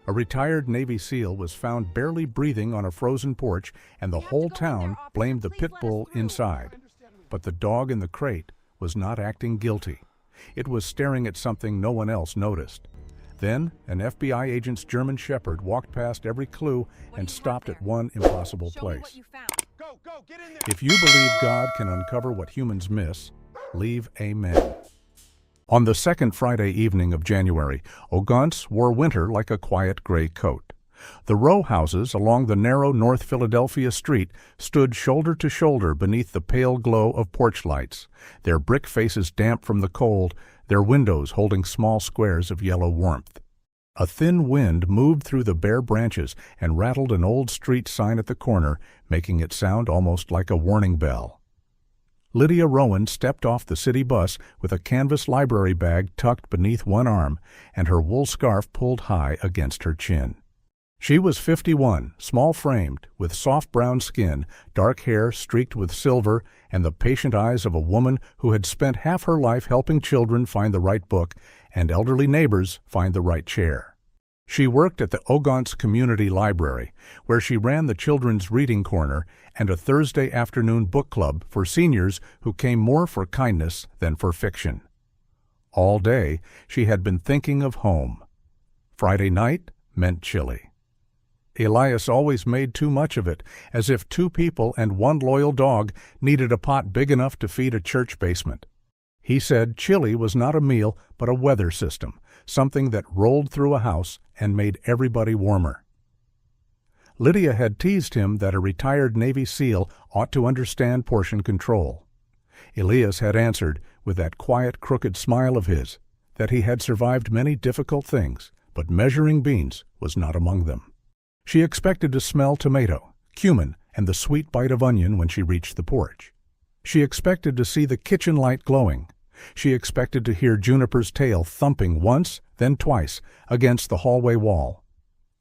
A retired Navy SEAL was found barely breathing on a frozen porch, and the whole town blamed the pit bull inside. But the dog in the crate was not acting guilty. It was staring at something no one else noticed. Then, an FBI agent's German Shepherd walked past every clue and stopped at one impossible place. If you believe God can uncover what humans miss, leave amen. On the second Friday evening of January, Ogantz wore winter like a quiet gray coat. The row houses along the narrow North Philadelphia street stood shoulder to shoulder beneath the pale glow of porch lights, their brick faces damp from the cold, their windows holding small squares of yellow warmth. A thin wind moved through the bare branches and rattled an old street sign at the corner, making it sound almost like a warning bell. Lydia Rowan stepped off the city bus with a canvas library bag tucked beneath one arm and her wool scarf pulled high against her chin. She was 51, small-framed, with soft brown skin, dark hair streaked with silver, and the patient eyes of a woman who had spent half her life helping children find the right book and elderly neighbors find the right chair. She worked at the Ogantz Community Library, where she ran the Children's Reading Corner and a Thursday afternoon book club for seniors who came more for kindness than for fiction. All day, she had been thinking of home. Friday night meant chili. Elias always made too much of it, as if two people and one loyal dog needed a pot big enough to feed a church basement. He said chili was not a meal but a weather system, something that rolled through a house and made everybody warmer. Lydia had teased him that a retired Navy SEAL ought to understand portion control. Elias had answered, with that quiet, crooked smile of his, that he had survived many difficult things, but measuring beans was not among them. She expected to smell tomato, cumin, and the sweet bite of onion when she reached the porch. She expected to see the kitchen light glowing. She expected to hear Juniper's tail thumping once, then twice, against the hallway wall.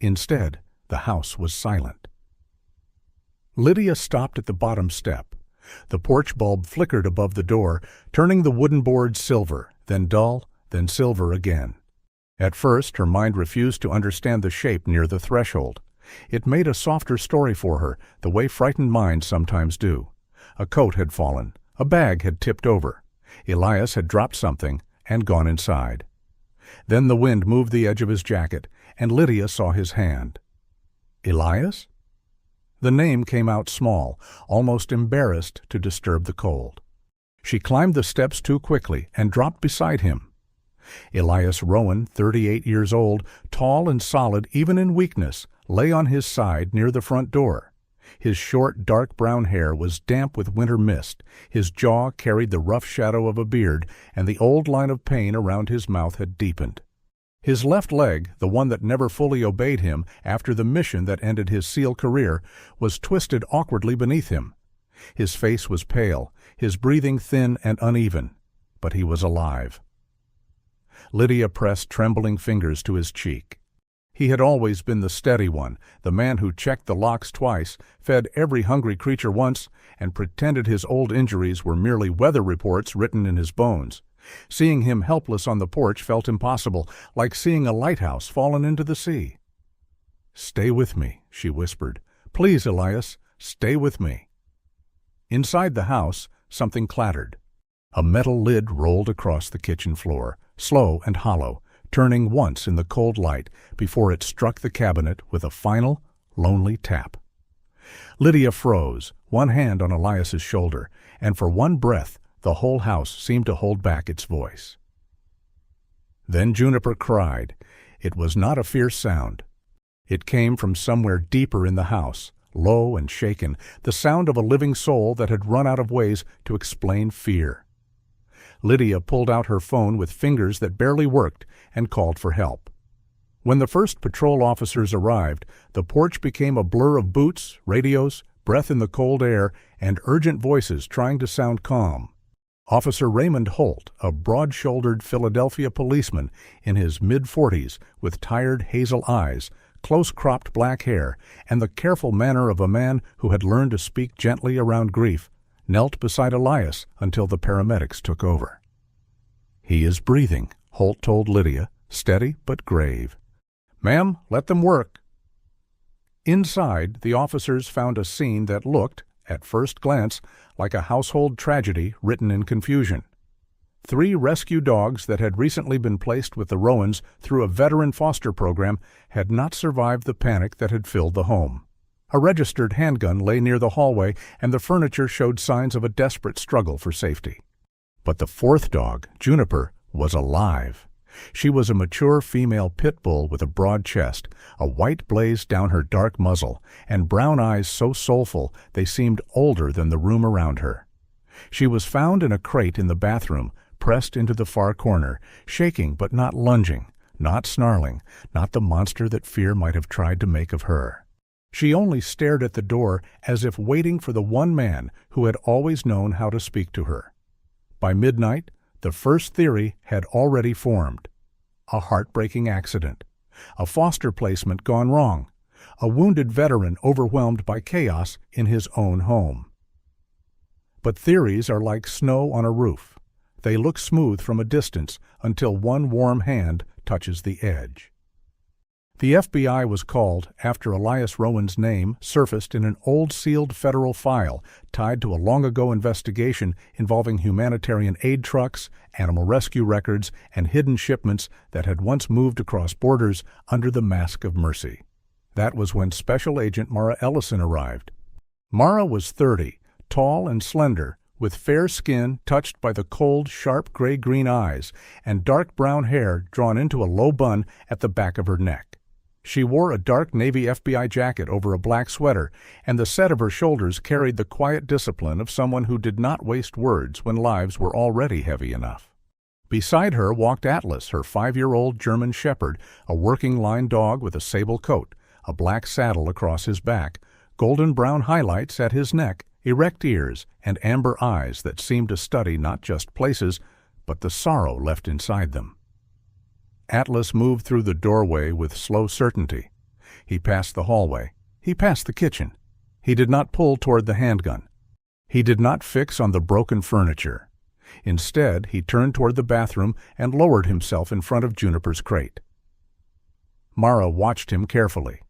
Instead, the house was silent. Lydia stopped at the bottom step. The porch bulb flickered above the door, turning the wooden boards silver, then dull, then silver again. At first, her mind refused to understand the shape near the threshold. It made a softer story for her, the way frightened minds sometimes do. A coat had fallen. A bag had tipped over. Elias had dropped something and gone inside. Then the wind moved the edge of his jacket, and Lydia saw his hand. Elias? The name came out small, almost embarrassed to disturb the cold. She climbed the steps too quickly and dropped beside him. Elias Rowan, 38 years old, tall and solid even in weakness, lay on his side near the front door. His short, dark brown hair was damp with winter mist, his jaw carried the rough shadow of a beard, and the old line of pain around his mouth had deepened. His left leg, the one that never fully obeyed him after the mission that ended his SEAL career, was twisted awkwardly beneath him. His face was pale, his breathing thin and uneven, but he was alive. Lydia pressed trembling fingers to his cheek. He had always been the steady one, the man who checked the locks twice, fed every hungry creature once, and pretended his old injuries were merely weather reports written in his bones. Seeing him helpless on the porch felt impossible, like seeing a lighthouse fallen into the sea. "Stay with me," she whispered. "Please, Elias, stay with me." Inside the house, something clattered. A metal lid rolled across the kitchen floor, slow and hollow, turning once in the cold light before it struck the cabinet with a final, lonely tap. Lydia froze, one hand on Elias's shoulder, and for one breath the whole house seemed to hold back its voice. Then Juniper cried. It was not a fierce sound. It came from somewhere deeper in the house, low and shaken, the sound of a living soul that had run out of ways to explain fear. Lydia pulled out her phone with fingers that barely worked and called for help. When the first patrol officers arrived, the porch became a blur of boots, radios, breath in the cold air, and urgent voices trying to sound calm. Officer Raymond Holt, a broad-shouldered Philadelphia policeman in his mid-40s with tired hazel eyes, close-cropped black hair, and the careful manner of a man who had learned to speak gently around grief, knelt beside Elias until the paramedics took over. "He is breathing," Holt told Lydia, steady but grave. "Ma'am, let them work." Inside, the officers found a scene that looked, at first glance, like a household tragedy written in confusion. 3 rescue dogs that had recently been placed with the Rowans through a veteran foster program had not survived the panic that had filled the home. A registered handgun lay near the hallway, and the furniture showed signs of a desperate struggle for safety. But the 4th dog, Juniper, was alive. She was a mature female pit bull with a broad chest, a white blaze down her dark muzzle, and brown eyes so soulful they seemed older than the room around her. She was found in a crate in the bathroom, pressed into the far corner, shaking but not lunging, not snarling, not the monster that fear might have tried to make of her. She only stared at the door as if waiting for the one man who had always known how to speak to her. By midnight, the first theory had already formed. A heartbreaking accident. A foster placement gone wrong. A wounded veteran overwhelmed by chaos in his own home. But theories are like snow on a roof. They look smooth from a distance until one warm hand touches the edge. The FBI was called after Elias Rowan's name surfaced in an old sealed federal file tied to a long-ago investigation involving humanitarian aid trucks, animal rescue records, and hidden shipments that had once moved across borders under the mask of mercy. That was when Special Agent Mara Ellison arrived. Mara was 30, tall and slender, with fair skin touched by the cold, sharp gray-green eyes, and dark brown hair drawn into a low bun at the back of her neck. She wore a dark navy FBI jacket over a black sweater, and the set of her shoulders carried the quiet discipline of someone who did not waste words when lives were already heavy enough. Beside her walked Atlas, her 5-year-old German shepherd, a working-line dog with a sable coat, a black saddle across his back, golden-brown highlights at his neck, erect ears, and amber eyes that seemed to study not just places, but the sorrow left inside them. Atlas moved through the doorway with slow certainty. He passed the hallway. He passed the kitchen. He did not pull toward the handgun. He did not fix on the broken furniture. Instead, he turned toward the bathroom and lowered himself in front of Juniper's crate. Mara watched him carefully.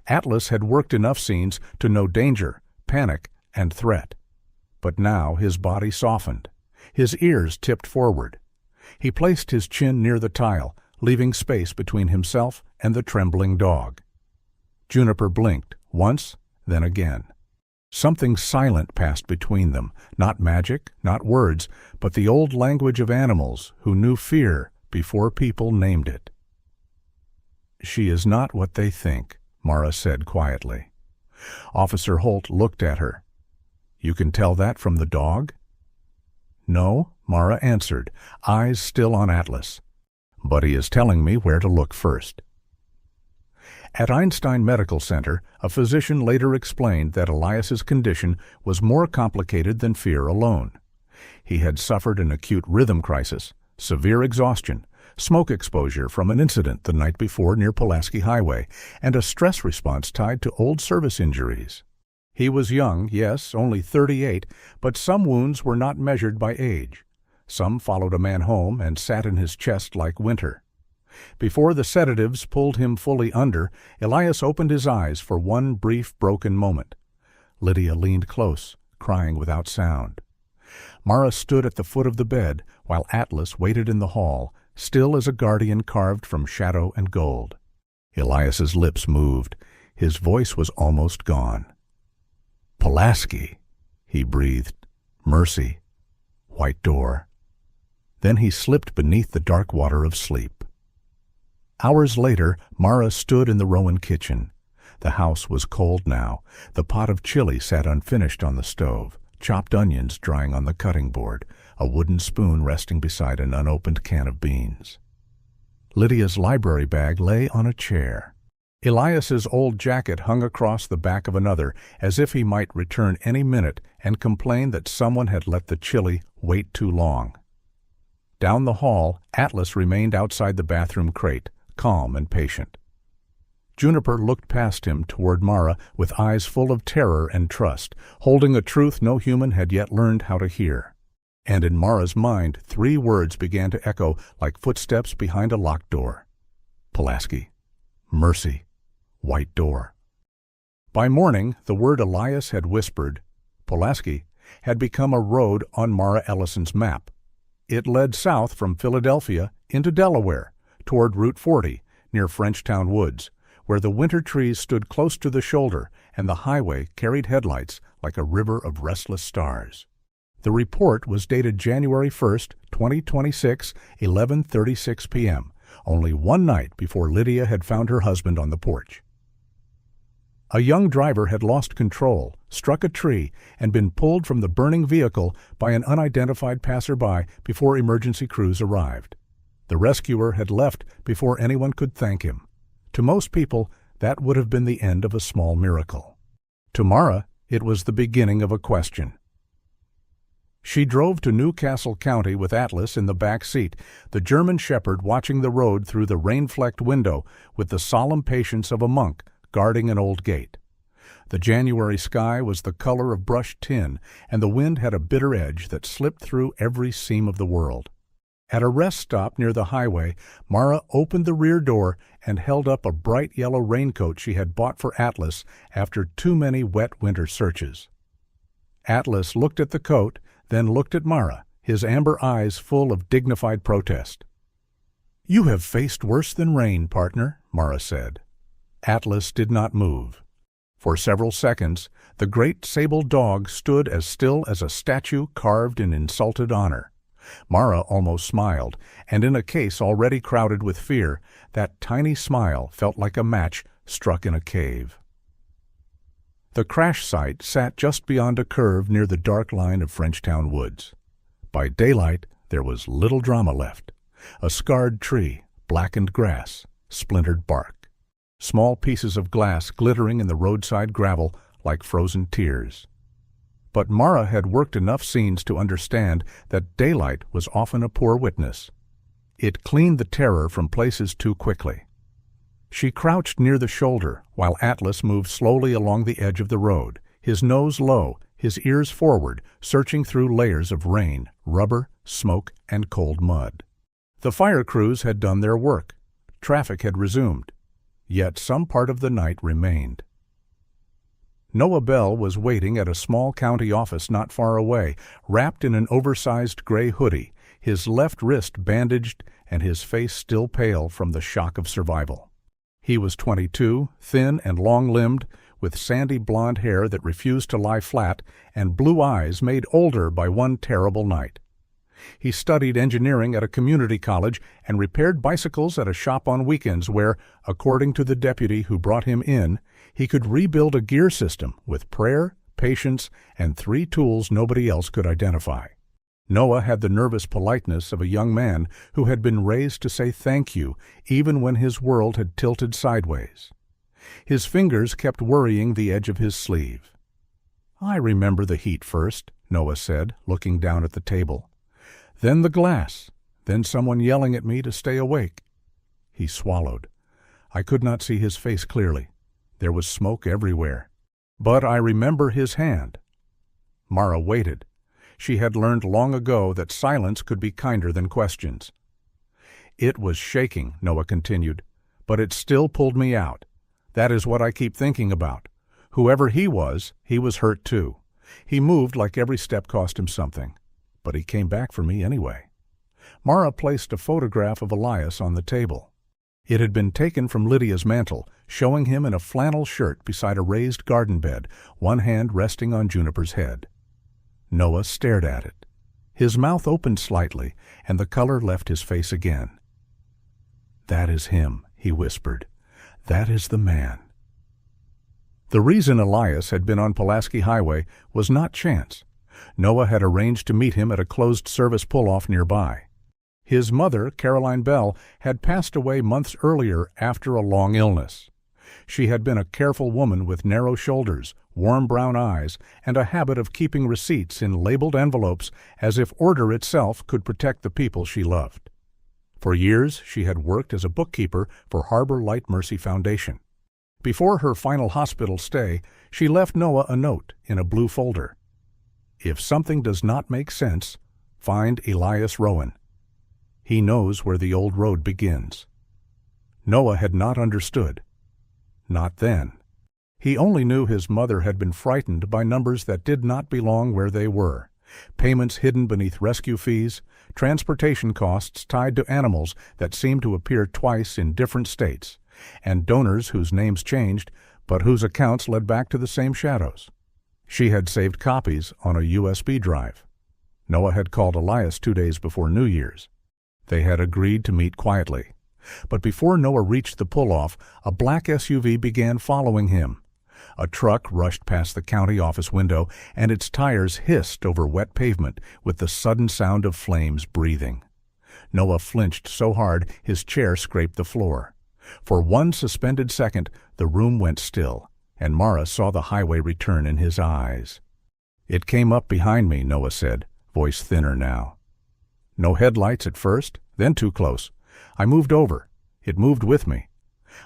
Atlas had worked enough scenes to know danger, panic, and threat. But now his body softened. His ears tipped forward. He placed his chin near the tile, leaving space between himself and the trembling dog. Juniper blinked, once, then again. Something silent passed between them, not magic, not words, but the old language of animals who knew fear before people named it. "She is not what they think," Mara said quietly. Officer Holt looked at her. "You can tell that from the dog?" "No," Mara answered, eyes still on Atlas. "But he is telling me where to look first." At Einstein Medical Center, a physician later explained that Elias's condition was more complicated than fear alone. He had suffered an acute rhythm crisis, severe exhaustion, smoke exposure from an incident the night before near Pulaski Highway, and a stress response tied to old service injuries. He was young, yes, only 38, but some wounds were not measured by age. Some followed a man home and sat in his chest like winter. Before the sedatives pulled him fully under, Elias opened his eyes for one brief broken moment. Lydia leaned close, crying without sound. Mara stood at the foot of the bed, while Atlas waited in the hall, still as a guardian carved from shadow and gold. Elias's lips moved. His voice was almost gone. "Pulaski," he breathed. "Mercy. White door." Then he slipped beneath the dark water of sleep. Hours later, Mara stood in the Rowan kitchen. The house was cold now. The pot of chili sat unfinished on the stove, chopped onions drying on the cutting board, a wooden spoon resting beside an unopened can of beans. Lydia's library bag lay on a chair. Elias's old jacket hung across the back of another, as if he might return any minute and complain that someone had let the chili wait too long. Down the hall, Atlas remained outside the bathroom crate, calm and patient. Juniper looked past him toward Mara with eyes full of terror and trust, holding a truth no human had yet learned how to hear. And in Mara's mind, 3 words began to echo like footsteps behind a locked door. Pulaski. mercy, white door. By morning, the word Elias had whispered, Pulaski, had become a road on Mara Ellison's map. It led south from Philadelphia into Delaware, toward Route 40, near Frenchtown Woods, where the winter trees stood close to the shoulder and the highway carried headlights like a river of restless stars. The report was dated January 1st, 2026, 11:36 p.m., only one night before Lydia had found her husband on the porch. A young driver had lost control, struck a tree, and been pulled from the burning vehicle by an unidentified passerby before emergency crews arrived. The rescuer had left before anyone could thank him. To most people, that would have been the end of a small miracle. To Mara, it was the beginning of a question. She drove to Newcastle County with Atlas in the back seat, the German shepherd watching the road through the rain-flecked window with the solemn patience of a monk guarding an old gate. The January sky was the color of brushed tin, and the wind had a bitter edge that slipped through every seam of the world. At a rest stop near the highway, Mara opened the rear door and held up a bright yellow raincoat she had bought for Atlas after too many wet winter searches. Atlas looked at the coat, then looked at Mara, his amber eyes full of dignified protest. "You have faced worse than rain, partner," Mara said. Atlas did not move. For several seconds, the great sable dog stood as still as a statue carved in insulted honor. Mara almost smiled, and in a case already crowded with fear, that tiny smile felt like a match struck in a cave. The crash site sat just beyond a curve near the dark line of Frenchtown Woods. By daylight, there was little drama left. A scarred tree, blackened grass, splintered bark. Small pieces of glass glittering in the roadside gravel like frozen tears. But Mara had worked enough scenes to understand that daylight was often a poor witness. It cleaned the terror from places too quickly. She crouched near the shoulder while Atlas moved slowly along the edge of the road, his nose low, his ears forward, searching through layers of rain, rubber, smoke, and cold mud. The fire crews had done their work. Traffic had resumed. Yet some part of the night remained. Noah Bell was waiting at a small county office not far away, wrapped in an oversized gray hoodie, his left wrist bandaged and his face still pale from the shock of survival. He was 22, thin and long-limbed, with sandy blonde hair that refused to lie flat and blue eyes made older by one terrible night. He studied engineering at a community college and repaired bicycles at a shop on weekends where, according to the deputy who brought him in, he could rebuild a gear system with prayer, patience, and 3 tools nobody else could identify. Noah had the nervous politeness of a young man who had been raised to say thank you even when his world had tilted sideways. His fingers kept worrying the edge of his sleeve. "I remember the heat first," Noah said, looking down at the table. "Then the glass, then someone yelling at me to stay awake." He swallowed. I could not see his face clearly. There was smoke everywhere. But I remember his hand. Mara waited. She had learned long ago that silence could be kinder than questions. "It was shaking," Noah continued, "but it still pulled me out. That is what I keep thinking about. Whoever he was hurt too. He moved like every step cost him something. But he came back for me anyway." Mara placed a photograph of Elias on the table. It had been taken from Lydia's mantel, showing him in a flannel shirt beside a raised garden bed, one hand resting on Juniper's head. Noah stared at it. His mouth opened slightly, and the color left his face again. "That is him," he whispered. "That is the man." The reason Elias had been on Pulaski Highway was not chance. Noah had arranged to meet him at a closed-service pull-off nearby. His mother, Caroline Bell, had passed away months earlier after a long illness. She had been a careful woman with narrow shoulders, warm brown eyes, and a habit of keeping receipts in labeled envelopes as if order itself could protect the people she loved. For years, she had worked as a bookkeeper for Harbor Light Mercy Foundation. Before her final hospital stay, she left Noah a note in a blue folder. "If something does not make sense, find Elias Rowan. He knows where the old road begins." Noah had not understood. Not then. He only knew his mother had been frightened by numbers that did not belong where they were. Payments hidden beneath rescue fees, transportation costs tied to animals that seemed to appear twice in different states, and donors whose names changed but whose accounts led back to the same shadows. She had saved copies on a USB drive. Noah had called Elias 2 days before New Year's. They had agreed to meet quietly. But before Noah reached the pull-off, a black SUV began following him. A truck rushed past the county office window, and its tires hissed over wet pavement with the sudden sound of flames breathing. Noah flinched so hard his chair scraped the floor. For one suspended second, the room went still, and Mara saw the highway return in his eyes. "It came up behind me," Noah said, voice thinner now. "No headlights at first, then too close. I moved over. It moved with me.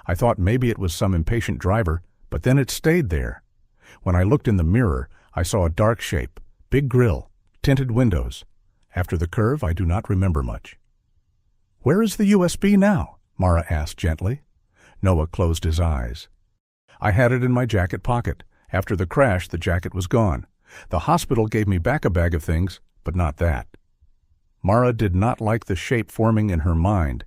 I thought maybe it was some impatient driver, but then it stayed there. When I looked in the mirror, I saw a dark shape, big grill, tinted windows. After the curve, I do not remember much." "Where is the USB now?" Mara asked gently. Noah closed his eyes. "I had it in my jacket pocket. After the crash, the jacket was gone. The hospital gave me back a bag of things, but not that." Mara did not like the shape forming in her mind.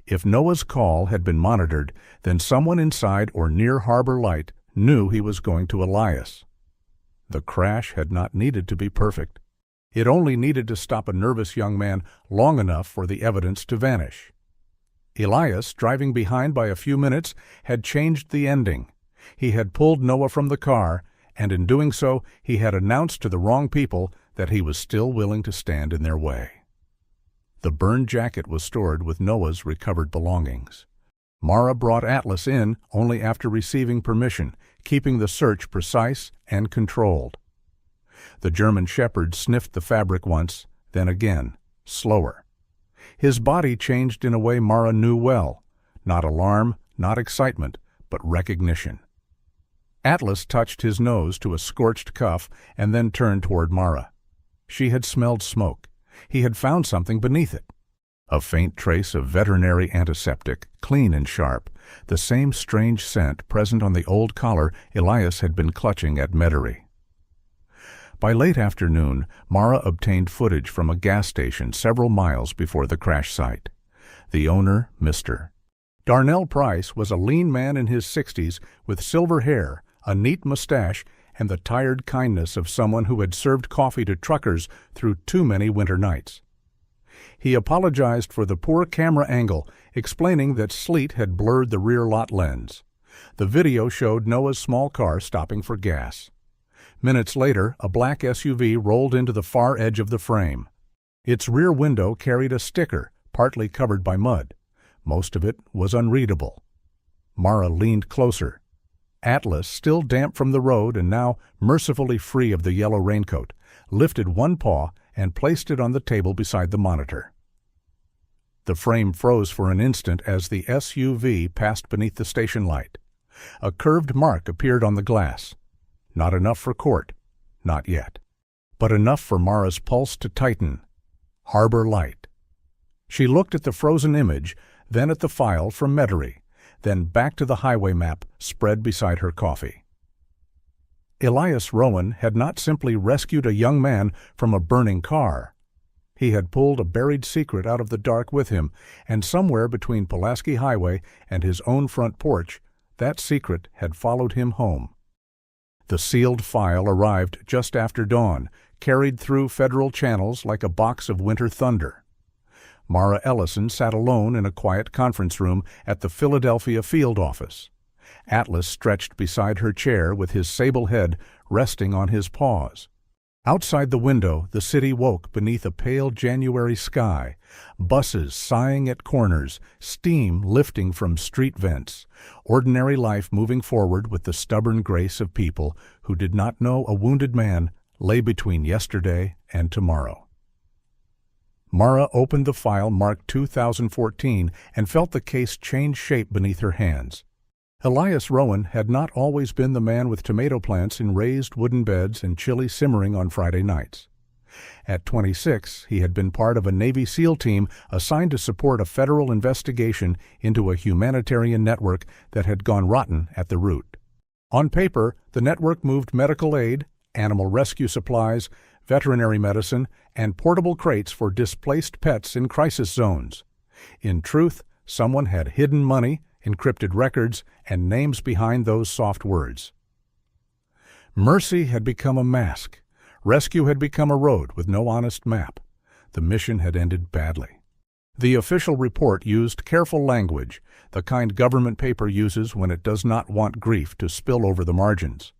If Noah's call had been monitored, then someone inside or near Harbor Light knew he was going to Elias. The crash had not needed to be perfect. It only needed to stop a nervous young man long enough for the evidence to vanish. Elias, driving behind by a few minutes, had changed the ending. He had pulled Noah from the car, and in doing so, he had announced to the wrong people that he was still willing to stand in their way. The burned jacket was stored with Noah's recovered belongings. Mara brought Atlas in only after receiving permission, keeping the search precise and controlled. The German shepherd sniffed the fabric once, then again, slower. His body changed in a way Mara knew well, not alarm, not excitement, but recognition. Atlas touched his nose to a scorched cuff and then turned toward Mara. She had smelled smoke. He had found something beneath it. A faint trace of veterinary antiseptic, clean and sharp, the same strange scent present on the old collar Elias had been clutching at Metairie. By late afternoon, Mara obtained footage from a gas station several miles before the crash site. The owner, Mr. Darnell Price, was a lean man in his 60s with silver hair, a neat mustache, and the tired kindness of someone who had served coffee to truckers through too many winter nights. He apologized for the poor camera angle, explaining that sleet had blurred the rear lot lens. The video showed Noah's small car stopping for gas. Minutes later, a black SUV rolled into the far edge of the frame. Its rear window carried a sticker, partly covered by mud. Most of it was unreadable. Mara leaned closer. Atlas, still damp from the road and now mercifully free of the yellow raincoat, lifted one paw and placed it on the table beside the monitor. The frame froze for an instant as the SUV passed beneath the station light. A curved mark appeared on the glass. Not enough for court, not yet, but enough for Mara's pulse to tighten. Harbor Light. She looked at the frozen image, then at the file from Metairie, then back to the highway map spread beside her coffee. Elias Rowan had not simply rescued a young man from a burning car. He had pulled a buried secret out of the dark with him, and somewhere between Pulaski Highway and his own front porch, that secret had followed him home. The sealed file arrived just after dawn, carried through federal channels like a box of winter thunder. Mara Ellison sat alone in a quiet conference room at the Philadelphia field office. Atlas stretched beside her chair with his sable head resting on his paws. Outside the window, the city woke beneath a pale January sky, buses sighing at corners, steam lifting from street vents, ordinary life moving forward with the stubborn grace of people who did not know a wounded man lay between yesterday and tomorrow. Mara opened the file marked 2014 and felt the case change shape beneath her hands. Elias Rowan had not always been the man with tomato plants in raised wooden beds and chili simmering on Friday nights. At 26, he had been part of a Navy SEAL team assigned to support a federal investigation into a humanitarian network that had gone rotten at the root. On paper, the network moved medical aid, animal rescue supplies, veterinary medicine, and portable crates for displaced pets in crisis zones. In truth, someone had hidden money, encrypted records, and names behind those soft words. Mercy had become a mask. Rescue had become a road with no honest map. The mission had ended badly. The official report used careful language, the kind government paper uses when it does not want grief to spill over the margins.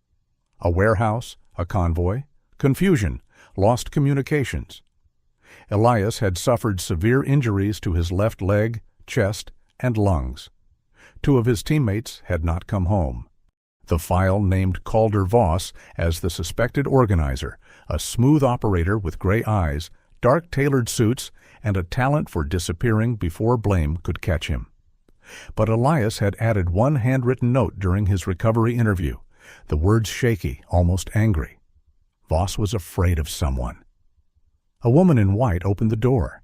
A warehouse, a convoy, confusion, lost communications. Elias had suffered severe injuries to his left leg, chest, and lungs. 2 of his teammates had not come home. The file named Calder Voss as the suspected organizer, a smooth operator with gray eyes, dark tailored suits, and a talent for disappearing before blame could catch him. But Elias had added one handwritten note during his recovery interview, the words shaky, almost angry. Voss was afraid of someone. A woman in white opened the door.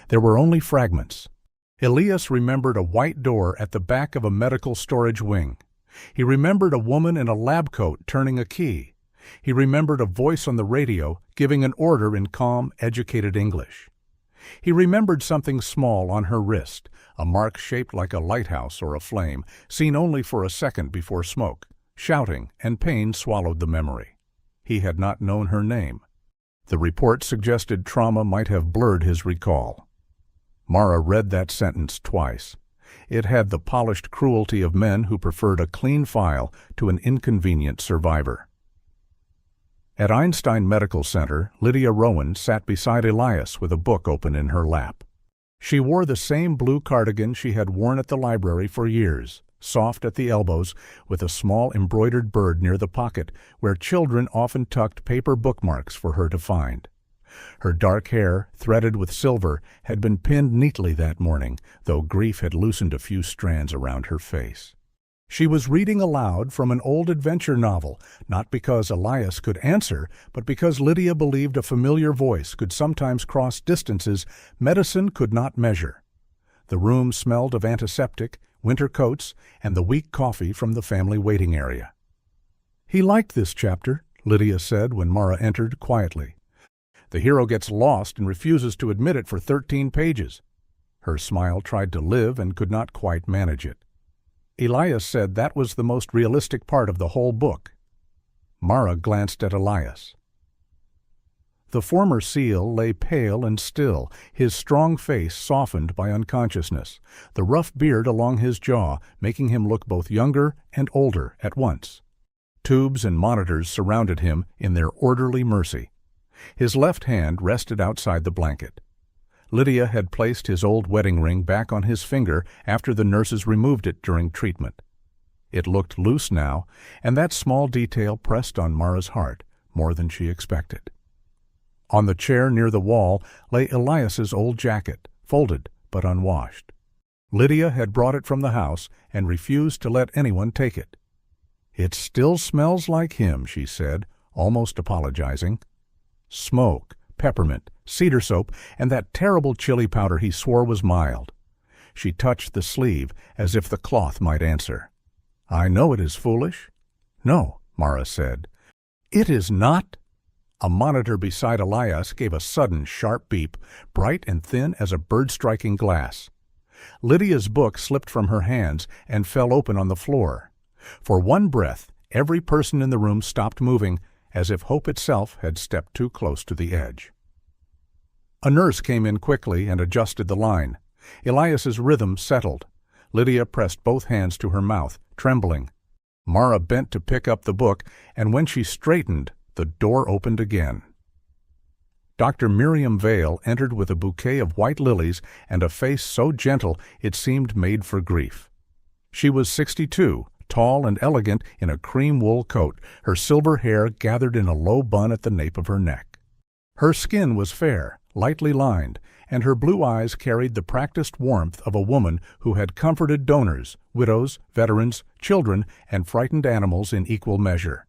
There were only fragments. Elias remembered a white door at the back of a medical storage wing. He remembered a woman in a lab coat turning a key. He remembered a voice on the radio giving an order in calm, educated English. He remembered something small on her wrist, a mark shaped like a lighthouse or a flame, seen only for a second before smoke. Shouting and pain swallowed the memory. He had not known her name. The report suggested trauma might have blurred his recall. Mara read that sentence twice. It had the polished cruelty of men who preferred a clean file to an inconvenient survivor. At Einstein Medical Center, Lydia Rowan sat beside Elias with a book open in her lap. She wore the same blue cardigan she had worn at the library for years, soft at the elbows, with a small embroidered bird near the pocket where children often tucked paper bookmarks for her to find. Her dark hair, threaded with silver, had been pinned neatly that morning, though grief had loosened a few strands around her face. She was reading aloud from an old adventure novel, not because Elias could answer, but because Lydia believed a familiar voice could sometimes cross distances medicine could not measure. The room smelled of antiseptic, winter coats, and the weak coffee from the family waiting area. "He liked this chapter," Lydia said when Mara entered quietly. "The hero gets lost and refuses to admit it for 13 pages. Her smile tried to live and could not quite manage it. Elias said that was the most realistic part of the whole book. Mara glanced at Elias. The former SEAL lay pale and still, his strong face softened by unconsciousness, the rough beard along his jaw making him look both younger and older at once. Tubes and monitors surrounded him in their orderly mercy. His left hand rested outside the blanket. Lydia had placed his old wedding ring back on his finger after the nurses removed it during treatment. It looked loose now, and that small detail pressed on Mara's heart more than she expected. On the chair near the wall lay Elias's old jacket, folded but unwashed. Lydia had brought it from the house and refused to let anyone take it. "It still smells like him," she said, almost apologizing. Smoke, peppermint, cedar soap, and that terrible chili powder he swore was mild. She touched the sleeve as if the cloth might answer. "I know it is foolish." "No," Mara said. "It is not." A monitor beside Elias gave a sudden sharp beep, bright and thin as a bird striking glass. Lydia's book slipped from her hands and fell open on the floor. For one breath, every person in the room stopped moving, as if hope itself had stepped too close to the edge. A nurse came in quickly and adjusted the line. Elias's rhythm settled. Lydia pressed both hands to her mouth, trembling. Mara bent to pick up the book, and when she straightened, the door opened again. Dr. Miriam Vale entered with a bouquet of white lilies and a face so gentle it seemed made for grief. She was 62, tall and elegant in a cream wool coat, her silver hair gathered in a low bun at the nape of her neck. Her skin was fair, lightly lined, and her blue eyes carried the practiced warmth of a woman who had comforted donors, widows, veterans, children, and frightened animals in equal measure.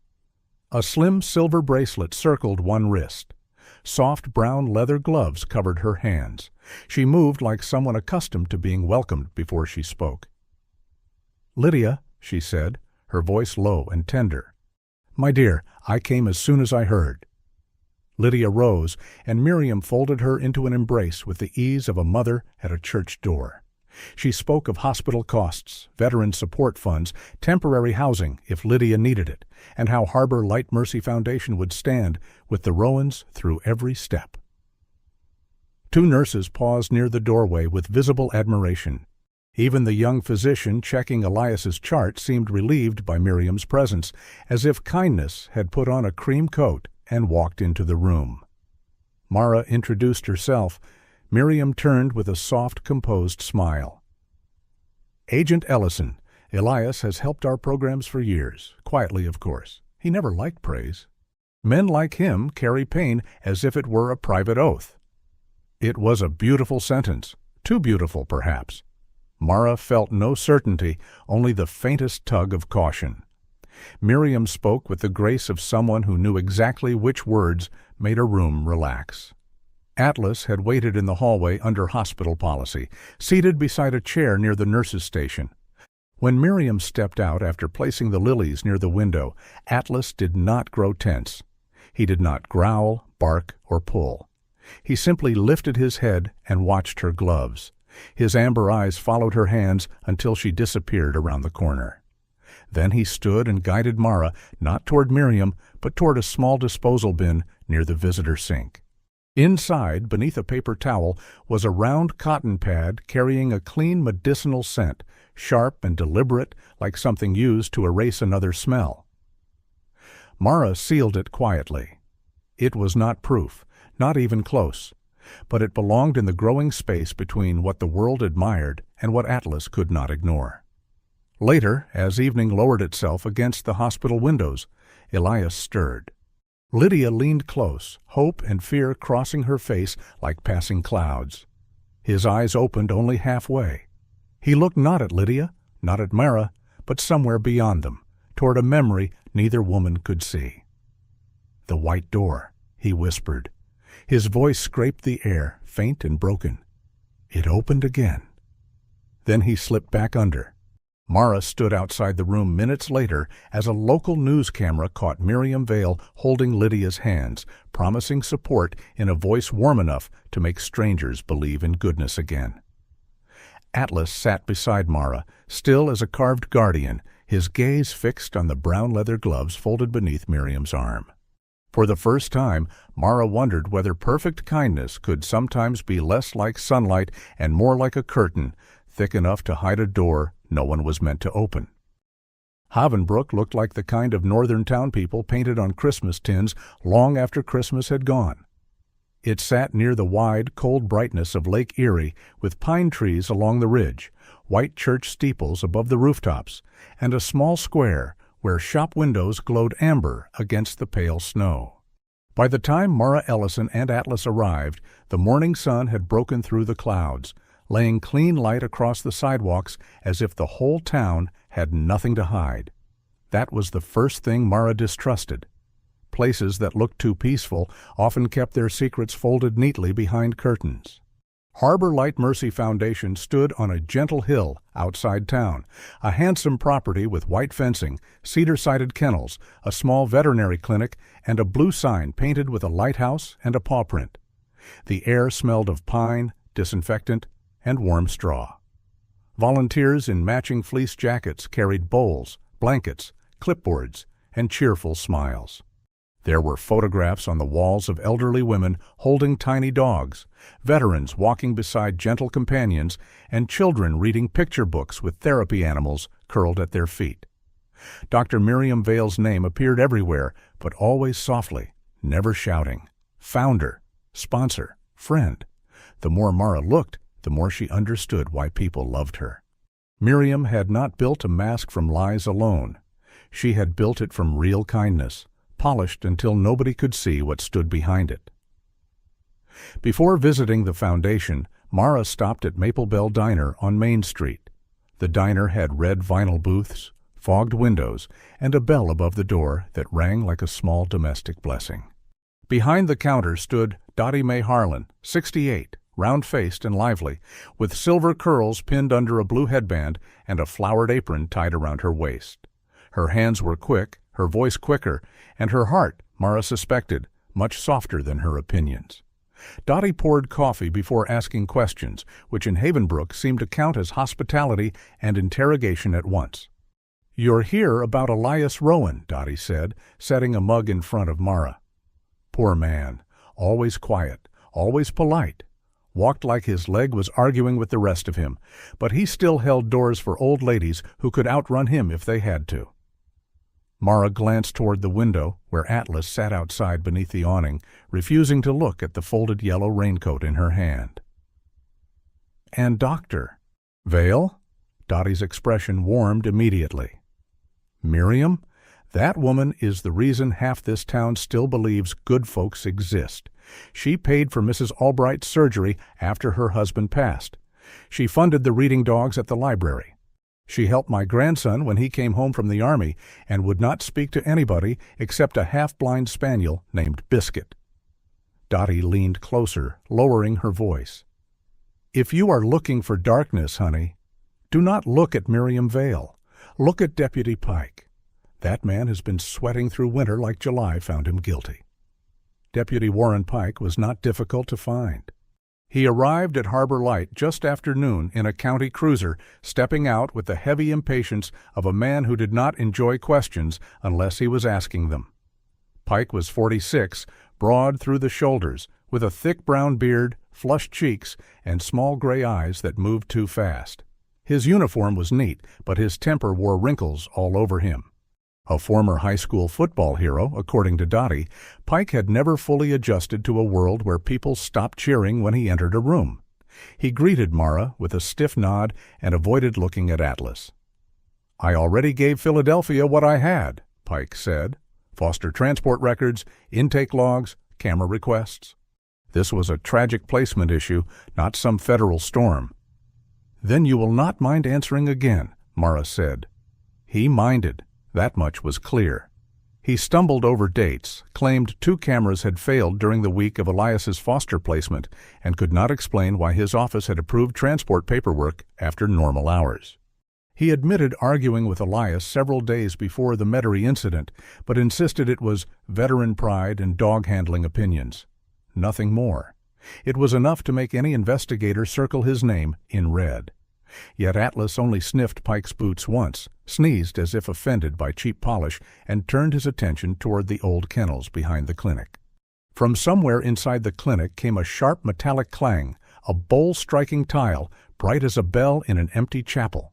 A slim silver bracelet circled one wrist. Soft brown leather gloves covered her hands. She moved like someone accustomed to being welcomed before she spoke. "Lydia," she said, her voice low and tender. "My dear, I came as soon as I heard." Lydia rose, and Miriam folded her into an embrace with the ease of a mother at a church door. She spoke of hospital costs, veteran support funds, temporary housing if Lydia needed it, and how Harbor Light Mercy Foundation would stand with the Rowans through every step. Two nurses paused near the doorway with visible admiration. Even the young physician checking Elias's chart seemed relieved by Miriam's presence, as if kindness had put on a cream coat and walked into the room. Mara introduced herself. Miriam turned with a soft, composed smile. "Agent Ellison. Elias has helped our programs for years, quietly of course. He never liked praise. Men like him carry pain as if it were a private oath." It was a beautiful sentence, too beautiful perhaps. Mara felt no certainty, only the faintest tug of caution. Miriam spoke with the grace of someone who knew exactly which words made a room relax. Atlas had waited in the hallway under hospital policy, seated beside a chair near the nurse's station. When Miriam stepped out after placing the lilies near the window, Atlas did not grow tense. He did not growl, bark, or pull. He simply lifted his head and watched her gloves. His amber eyes followed her hands until she disappeared around the corner. Then he stood and guided Mara not toward Miriam, but toward a small disposal bin near the visitor sink. Inside, beneath a paper towel, was a round cotton pad carrying a clean medicinal scent, sharp and deliberate, like something used to erase another smell. Mara sealed it quietly. It was not proof, not even close, but it belonged in the growing space between what the world admired and what Atlas could not ignore. Later, as evening lowered itself against the hospital windows, Elias stirred. Lydia leaned close, hope and fear crossing her face like passing clouds. His eyes opened only halfway. He looked not at Lydia, not at Mara, but somewhere beyond them, toward a memory neither woman could see. "The white door," he whispered. His voice scraped the air, faint and broken. It opened again. Then he slipped back under. Mara stood outside the room minutes later as a local news camera caught Miriam Vale holding Lydia's hands, promising support in a voice warm enough to make strangers believe in goodness again. Atlas sat beside Mara, still as a carved guardian, his gaze fixed on the brown leather gloves folded beneath Miriam's arm. For the first time, Mara wondered whether perfect kindness could sometimes be less like sunlight and more like a curtain, thick enough to hide a door no one was meant to open. Havenbrook looked like the kind of northern town people painted on Christmas tins long after Christmas had gone. It sat near the wide, cold brightness of Lake Erie, with pine trees along the ridge, white church steeples above the rooftops, and a small square where shop windows glowed amber against the pale snow. By the time Mara Ellison and Atlas arrived, the morning sun had broken through the clouds, laying clean light across the sidewalks as if the whole town had nothing to hide. That was the first thing Mara distrusted. Places that looked too peaceful often kept their secrets folded neatly behind curtains. Harbor Light Mercy Foundation stood on a gentle hill outside town, a handsome property with white fencing, cedar-sided kennels, a small veterinary clinic, and a blue sign painted with a lighthouse and a paw print. The air smelled of pine, disinfectant, and warm straw. Volunteers in matching fleece jackets carried bowls, blankets, clipboards, and cheerful smiles. There were photographs on the walls of elderly women holding tiny dogs, veterans walking beside gentle companions, and children reading picture books with therapy animals curled at their feet. Dr. Miriam Vale's name appeared everywhere, but always softly, never shouting. Founder, sponsor, friend. The more Mara looked, the more she understood why people loved her. Miriam had not built a mask from lies alone. She had built it from real kindness, polished until nobody could see what stood behind it. Before visiting the foundation, Mara stopped at Maple Bell Diner on Main Street. The diner had red vinyl booths, fogged windows, and a bell above the door that rang like a small domestic blessing. Behind the counter stood Dottie Mae Harlan, 68, round-faced and lively, with silver curls pinned under a blue headband and a flowered apron tied around her waist. Her hands were quick, her voice quicker, and her heart, Mara suspected, much softer than her opinions. Dottie poured coffee before asking questions, which in Havenbrook seemed to count as hospitality and interrogation at once. "You're here about Elias Rowan," Dottie said, setting a mug in front of Mara. Poor man, always quiet, always polite. Walked like his leg was arguing with the rest of him, but he still held doors for old ladies who could outrun him if they had to. Mara glanced toward the window, where Atlas sat outside beneath the awning, refusing to look at the folded yellow raincoat in her hand. "And Doctor Vale?" Dottie's expression warmed immediately. "Miriam? That woman is the reason half this town still believes good folks exist. She paid for Mrs. Albright's surgery after her husband passed. She funded the reading dogs at the library. She helped my grandson when he came home from the army and would not speak to anybody except a half-blind spaniel named Biscuit." Dottie leaned closer, lowering her voice. "If you are looking for darkness, honey, do not look at Miriam Vale. Look at Deputy Pike. That man has been sweating through winter like July found him guilty." Deputy Warren Pike was not difficult to find. He arrived at Harbor Light just after noon in a county cruiser, stepping out with the heavy impatience of a man who did not enjoy questions unless he was asking them. Pike was 46, broad through the shoulders, with a thick brown beard, flushed cheeks, and small gray eyes that moved too fast. His uniform was neat, but his temper wore wrinkles all over him. A former high school football hero, according to Dottie, Pike had never fully adjusted to a world where people stopped cheering when he entered a room. He greeted Mara with a stiff nod and avoided looking at Atlas. "I already gave Philadelphia what I had," Pike said. "Foster transport records, intake logs, camera requests." This was a tragic placement issue, not some federal storm. "Then you will not mind answering again," Mara said. He minded. That much was clear. He stumbled over dates, claimed 2 cameras had failed during the week of Elias's foster placement, and could not explain why his office had approved transport paperwork after normal hours. He admitted arguing with Elias several days before the Metairie incident, but insisted it was veteran pride and dog-handling opinions. Nothing more. It was enough to make any investigator circle his name in red. Yet Atlas only sniffed Pike's boots once, sneezed as if offended by cheap polish, and turned his attention toward the old kennels behind the clinic. From somewhere inside the clinic came a sharp metallic clang, a bowl striking tile, bright as a bell in an empty chapel.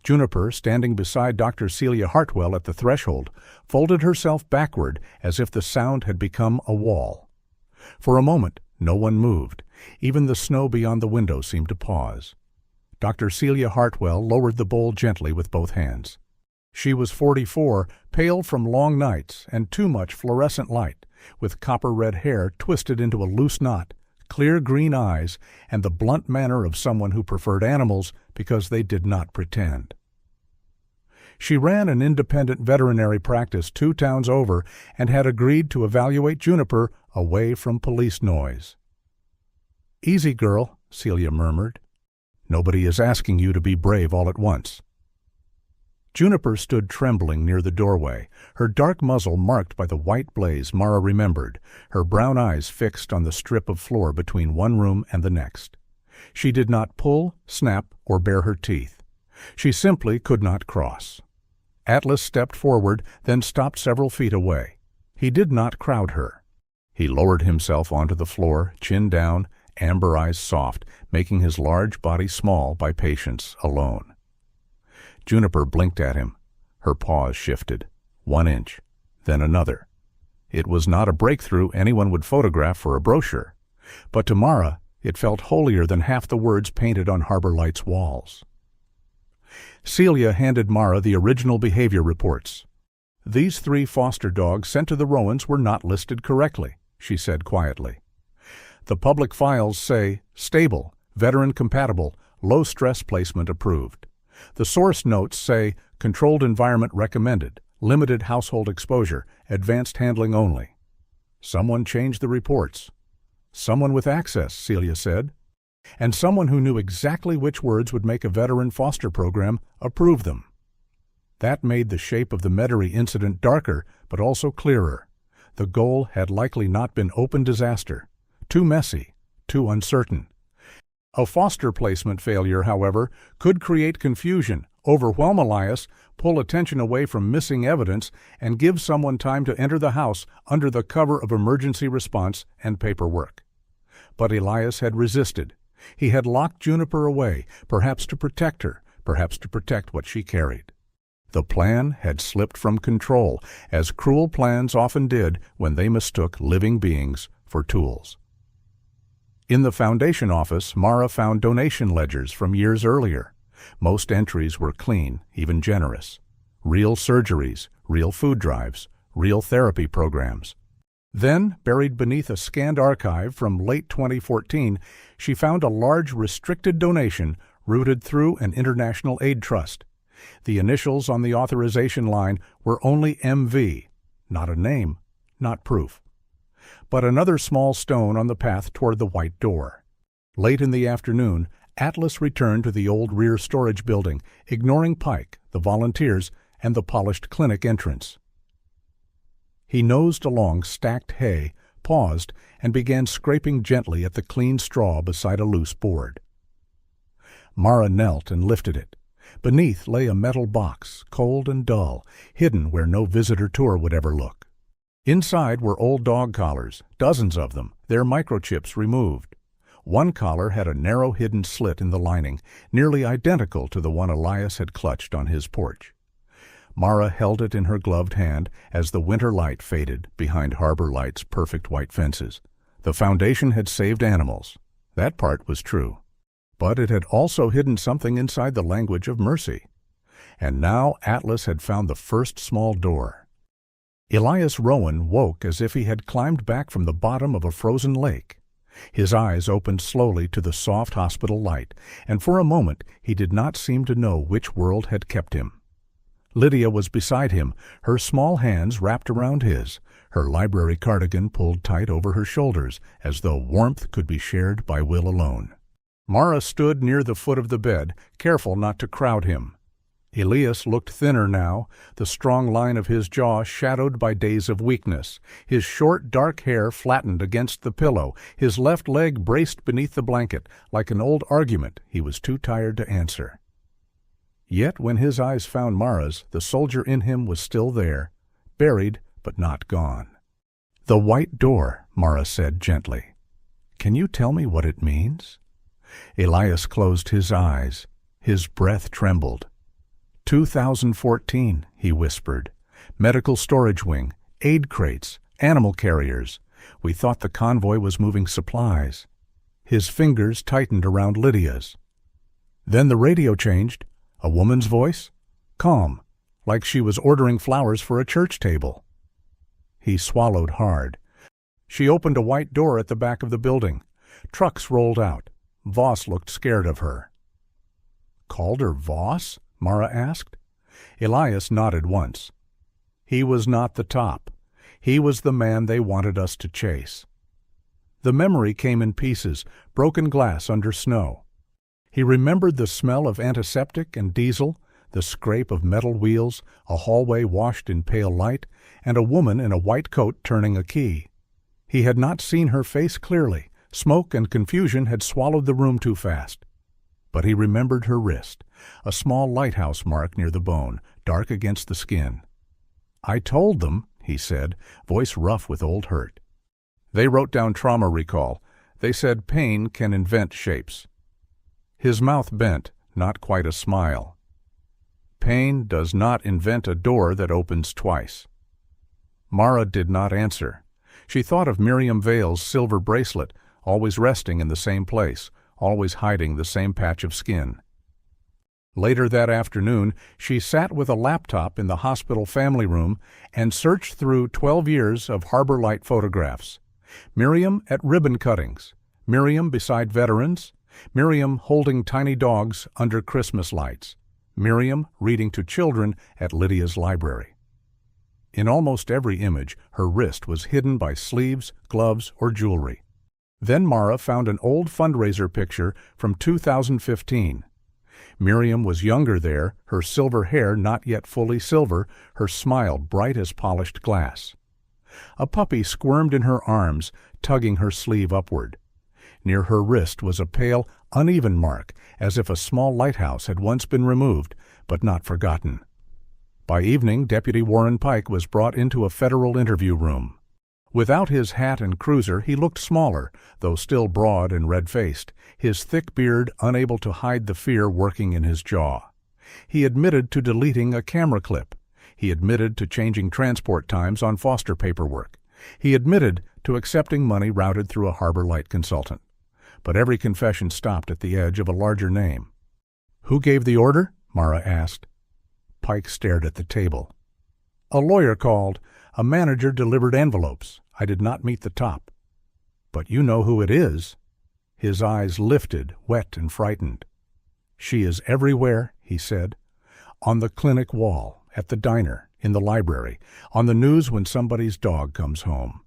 Juniper, standing beside Dr. Celia Hartwell at the threshold, folded herself backward as if the sound had become a wall. For a moment, no one moved. Even the snow beyond the window seemed to pause. Dr. Celia Hartwell lowered the bowl gently with both hands. She was 44, pale from long nights and too much fluorescent light, with copper-red hair twisted into a loose knot, clear green eyes, and the blunt manner of someone who preferred animals because they did not pretend. She ran an independent veterinary practice 2 towns over and had agreed to evaluate Juniper away from police noise. "Easy, girl," Celia murmured. "Nobody is asking you to be brave all at once." Juniper stood trembling near the doorway, her dark muzzle marked by the white blaze Mara remembered, her brown eyes fixed on the strip of floor between one room and the next. She did not pull, snap, or bare her teeth. She simply could not cross. Atlas stepped forward, then stopped several feet away. He did not crowd her. He lowered himself onto the floor, chin down, amber eyes soft, making his large body small by patience alone. Juniper blinked at him. Her pause shifted. 1 inch, then another. It was not a breakthrough anyone would photograph for a brochure, but to Mara it felt holier than half the words painted on Harbor Light's walls. Celia handed Mara the original behavior reports. "These 3 foster dogs sent to the Rowans were not listed correctly," she said quietly. "The public files say stable, veteran-compatible, low-stress placement approved. The source notes say controlled environment recommended, limited household exposure, advanced handling only. Someone changed the reports. Someone with access, Celia said. And someone who knew exactly which words would make a veteran foster program approve them. That made the shape of the Metairie incident darker, but also clearer. The goal had likely not been open disaster. Too messy, too uncertain. A foster placement failure, however, could create confusion, overwhelm Elias, pull attention away from missing evidence, and give someone time to enter the house under the cover of emergency response and paperwork. But Elias had resisted. He had locked Juniper away, perhaps to protect her, perhaps to protect what she carried. The plan had slipped from control, as cruel plans often did when they mistook living beings for tools. In the foundation office, Mara found donation ledgers from years earlier. Most entries were clean, even generous. Real surgeries, real food drives, real therapy programs. Then, buried beneath a scanned archive from late 2014, she found a large restricted donation routed through an international aid trust. The initials on the authorization line were only MV, not a name, not proof. But another small stone on the path toward the white door. Late in the afternoon, Atlas returned to the old rear storage building, ignoring Pike, the volunteers, and the polished clinic entrance. He nosed along stacked hay, paused, and began scraping gently at the clean straw beside a loose board. Mara knelt and lifted it. Beneath lay a metal box, cold and dull, hidden where no visitor tour would ever look. Inside were old dog collars, dozens of them, their microchips removed. One collar had a narrow hidden slit in the lining, nearly identical to the one Elias had clutched on his porch. Mara held it in her gloved hand as the winter light faded behind Harbor Light's perfect white fences. The foundation had saved animals. That part was true. But it had also hidden something inside the language of mercy. And now Atlas had found the first small door. Elias Rowan woke as if he had climbed back from the bottom of a frozen lake. His eyes opened slowly to the soft hospital light, and for a moment he did not seem to know which world had kept him. Lydia was beside him, her small hands wrapped around his, her library cardigan pulled tight over her shoulders, as though warmth could be shared by will alone. Mara stood near the foot of the bed, careful not to crowd him. Elias looked thinner now, the strong line of his jaw shadowed by days of weakness, his short, dark hair flattened against the pillow, his left leg braced beneath the blanket, like an old argument he was too tired to answer. Yet when his eyes found Mara's, the soldier in him was still there, buried but not gone. "The white door," Mara said gently. "Can you tell me what it means?" Elias closed his eyes. His breath trembled. 2014, he whispered. Medical storage wing, aid crates, animal carriers. We thought the convoy was moving supplies. His fingers tightened around Lydia's. Then the radio changed. A woman's voice? Calm, like she was ordering flowers for a church table. He swallowed hard. She opened a white door at the back of the building. Trucks rolled out. Voss looked scared of her. "Calder Voss?" Mara asked. Elias nodded once. He was not the top. He was the man they wanted us to chase. The memory came in pieces, broken glass under snow. He remembered the smell of antiseptic and diesel, the scrape of metal wheels, a hallway washed in pale light, and a woman in a white coat turning a key. He had not seen her face clearly. Smoke and confusion had swallowed the room too fast. But he remembered her wrist, a small lighthouse mark near the bone, dark against the skin. "I told them," he said, voice rough with old hurt. "They wrote down trauma recall. They said pain can invent shapes." His mouth bent, not quite a smile. "Pain does not invent a door that opens twice." Mara did not answer. She thought of Miriam Vale's silver bracelet, always resting in the same place, always hiding the same patch of skin. Later that afternoon, she sat with a laptop in the hospital family room and searched through 12 years of Harbor Light photographs. Miriam at ribbon cuttings, Miriam beside veterans, Miriam holding tiny dogs under Christmas lights, Miriam reading to children at Lydia's library. In almost every image, her wrist was hidden by sleeves, gloves, or jewelry. Then Mara found an old fundraiser picture from 2015. Miriam was younger there, her silver hair not yet fully silver, her smile bright as polished glass. A puppy squirmed in her arms, tugging her sleeve upward. Near her wrist was a pale, uneven mark, as if a small lighthouse had once been removed, but not forgotten. By evening, Deputy Warren Pike was brought into a federal interview room. Without his hat and cruiser, he looked smaller, though still broad and red-faced, his thick beard unable to hide the fear working in his jaw. He admitted to deleting a camera clip. He admitted to changing transport times on foster paperwork. He admitted to accepting money routed through a Harbor Light consultant. But every confession stopped at the edge of a larger name. "Who gave the order?" Mara asked. Pike stared at the table. "A lawyer called. A manager delivered envelopes. I did not meet the top." "But you know who it is." His eyes lifted, wet and frightened. "She is everywhere," he said. "On the clinic wall, at the diner, in the library, on the news when somebody's dog comes home.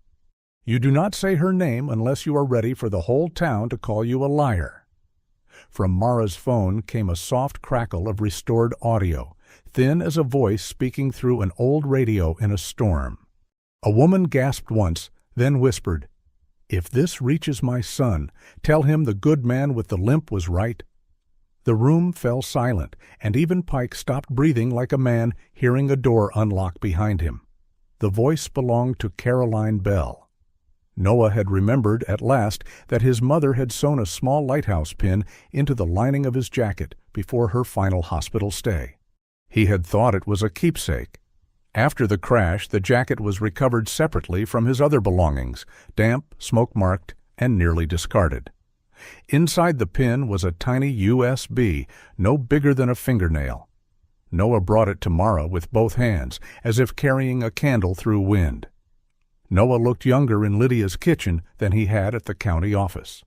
You do not say her name unless you are ready for the whole town to call you a liar." From Mara's phone came a soft crackle of restored audio, thin as a voice speaking through an old radio in a storm. A woman gasped once, then whispered, "If this reaches my son, tell him the good man with the limp was right." The room fell silent, and even Pike stopped breathing like a man hearing a door unlock behind him. The voice belonged to Caroline Bell. Noah had remembered at last that his mother had sewn a small lighthouse pin into the lining of his jacket before her final hospital stay. He had thought it was a keepsake. After the crash, the jacket was recovered separately from his other belongings, damp, smoke-marked, and nearly discarded. Inside the pin was a tiny USB, no bigger than a fingernail. Noah brought it to Mara with both hands, as if carrying a candle through wind. Noah looked younger in Lydia's kitchen than he had at the county office.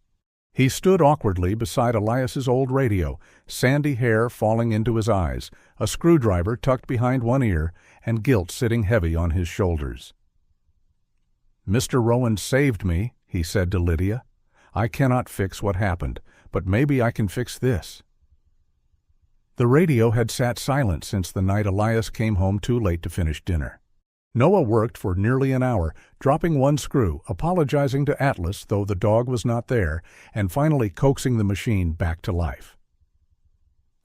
He stood awkwardly beside Elias's old radio, sandy hair falling into his eyes, a screwdriver tucked behind one ear, and guilt sitting heavy on his shoulders. "Mr. Rowan saved me," he said to Lydia. "I cannot fix what happened, but maybe I can fix this." The radio had sat silent since the night Elias came home too late to finish dinner. Noah worked for nearly an hour, dropping one screw, apologizing to Atlas, though the dog was not there, and finally coaxing the machine back to life.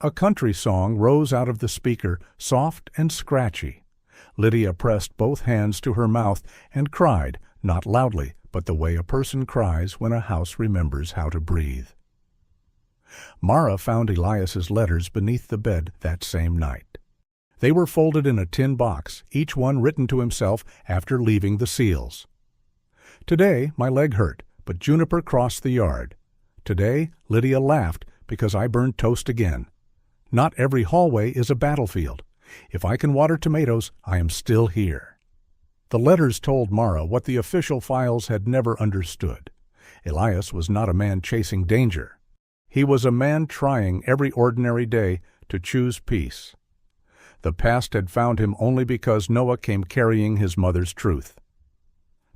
A country song rose out of the speaker, soft and scratchy. Lydia pressed both hands to her mouth and cried, not loudly, but the way a person cries when a house remembers how to breathe. Mara found Elias's letters beneath the bed that same night. They were folded in a tin box, each one written to himself after leaving the seals. "Today my leg hurt, but Juniper crossed the yard. Today Lydia laughed because I burned toast again. Not every hallway is a battlefield. If I can water tomatoes, I am still here." The letters told Mara what the official files had never understood. Elias was not a man chasing danger. He was a man trying every ordinary day to choose peace. The past had found him only because Noah came carrying his mother's truth.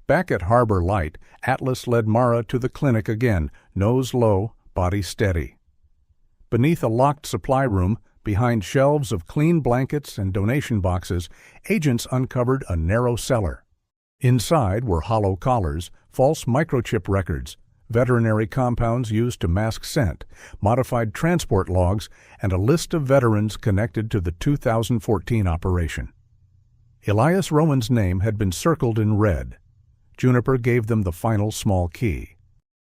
Back at Harbor Light, Atlas led Mara to the clinic again, nose low, body steady. Beneath a locked supply room, behind shelves of clean blankets and donation boxes, agents uncovered a narrow cellar. Inside were hollow collars, false microchip records, veterinary compounds used to mask scent, modified transport logs, and a list of veterans connected to the 2014 operation. Elias Rowan's name had been circled in red. Juniper gave them the final small key.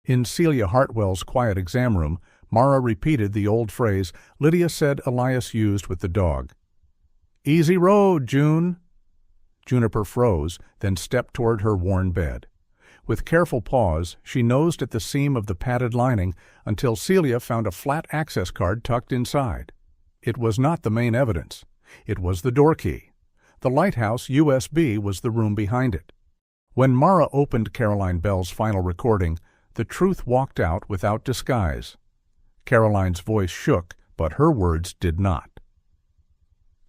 In Celia Hartwell's quiet exam room, Mara repeated the old phrase Lydia said Elias used with the dog. "Easy road, June." Juniper froze, then stepped toward her worn bed. With careful pause, she nosed at the seam of the padded lining until Celia found a flat access card tucked inside. It was not the main evidence. It was the door key. The lighthouse USB was the room behind it. When Mara opened Caroline Bell's final recording, the truth walked out without disguise. Caroline's voice shook, but her words did not.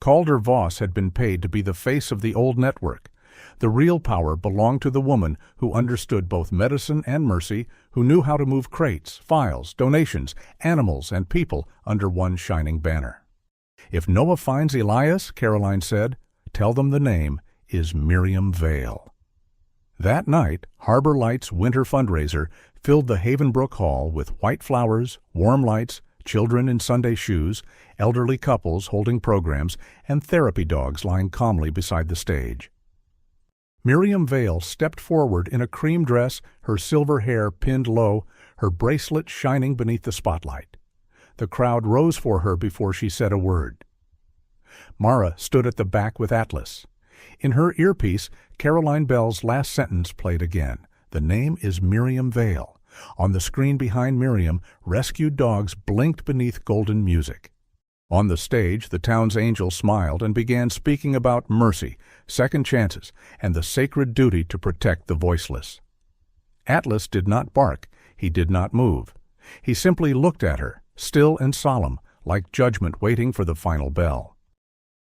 Calder Voss had been paid to be the face of the old network, The real power belonged to the woman who understood both medicine and mercy, who knew how to move crates, files, donations, animals, and people under one shining banner. "If Noah finds Elias," Caroline said, "tell them the name is Miriam Vale." That night, Harbor Light's winter fundraiser filled the Havenbrook Hall with white flowers, warm lights, children in Sunday shoes, elderly couples holding programs, and therapy dogs lying calmly beside the stage. Miriam Vale stepped forward in a cream dress, her silver hair pinned low, her bracelet shining beneath the spotlight. The crowd rose for her before she said a word. Mara stood at the back with Atlas. In her earpiece, Caroline Bell's last sentence played again. "The name is Miriam Vale." On the screen behind Miriam, rescued dogs blinked beneath golden music. On the stage, the town's angel smiled and began speaking about mercy, second chances, and the sacred duty to protect the voiceless. Atlas did not bark. He did not move. He simply looked at her, still and solemn, like judgment waiting for the final bell.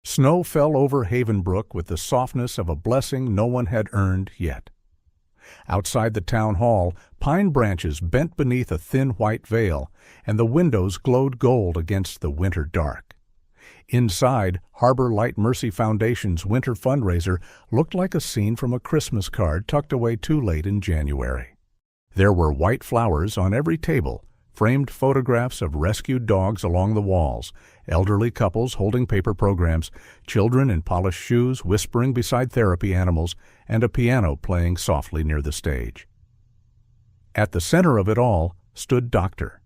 Snow fell over Havenbrook with the softness of a blessing no one had earned yet. Outside the town hall, pine branches bent beneath a thin white veil, and the windows glowed gold against the winter dark. Inside, Harbor Light Mercy Foundation's winter fundraiser looked like a scene from a Christmas card tucked away too late in January. There were white flowers on every table, framed photographs of rescued dogs along the walls, elderly couples holding paper programs, children in polished shoes whispering beside therapy animals, and a piano playing softly near the stage. At the center of it all stood Dr.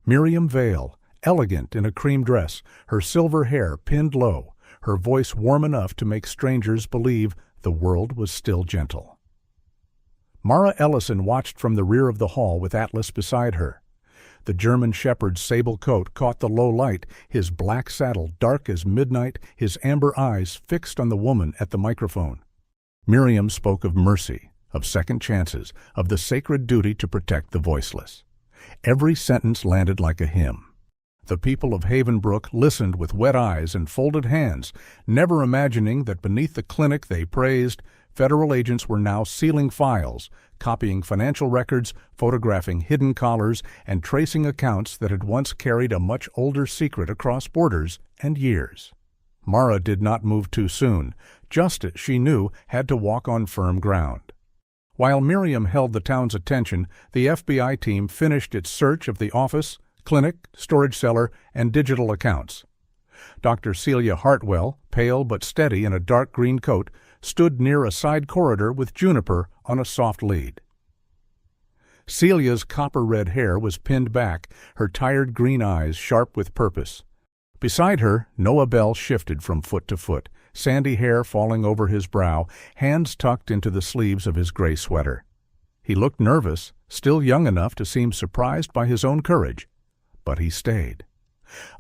Miriam Vale, elegant in a cream dress, her silver hair pinned low, her voice warm enough to make strangers believe the world was still gentle. Mara Ellison watched from the rear of the hall with Atlas beside her. The German shepherd's sable coat caught the low light, his black saddle dark as midnight, his amber eyes fixed on the woman at the microphone. Miriam spoke of mercy, of second chances, of the sacred duty to protect the voiceless. Every sentence landed like a hymn. The people of Havenbrook listened with wet eyes and folded hands, never imagining that beneath the clinic they praised, federal agents were now sealing files, copying financial records, photographing hidden collars, and tracing accounts that had once carried a much older secret across borders and years. Mara did not move too soon. Justice, she knew, had to walk on firm ground. While Miriam held the town's attention, the FBI team finished its search of the office, clinic, storage cellar, and digital accounts. Dr. Celia Hartwell, pale but steady in a dark green coat, stood near a side corridor with Juniper on a soft lead. Celia's copper-red hair was pinned back, her tired green eyes sharp with purpose. Beside her, Noah Bell shifted from foot to foot, sandy hair falling over his brow, hands tucked into the sleeves of his gray sweater. He looked nervous, still young enough to seem surprised by his own courage, but he stayed.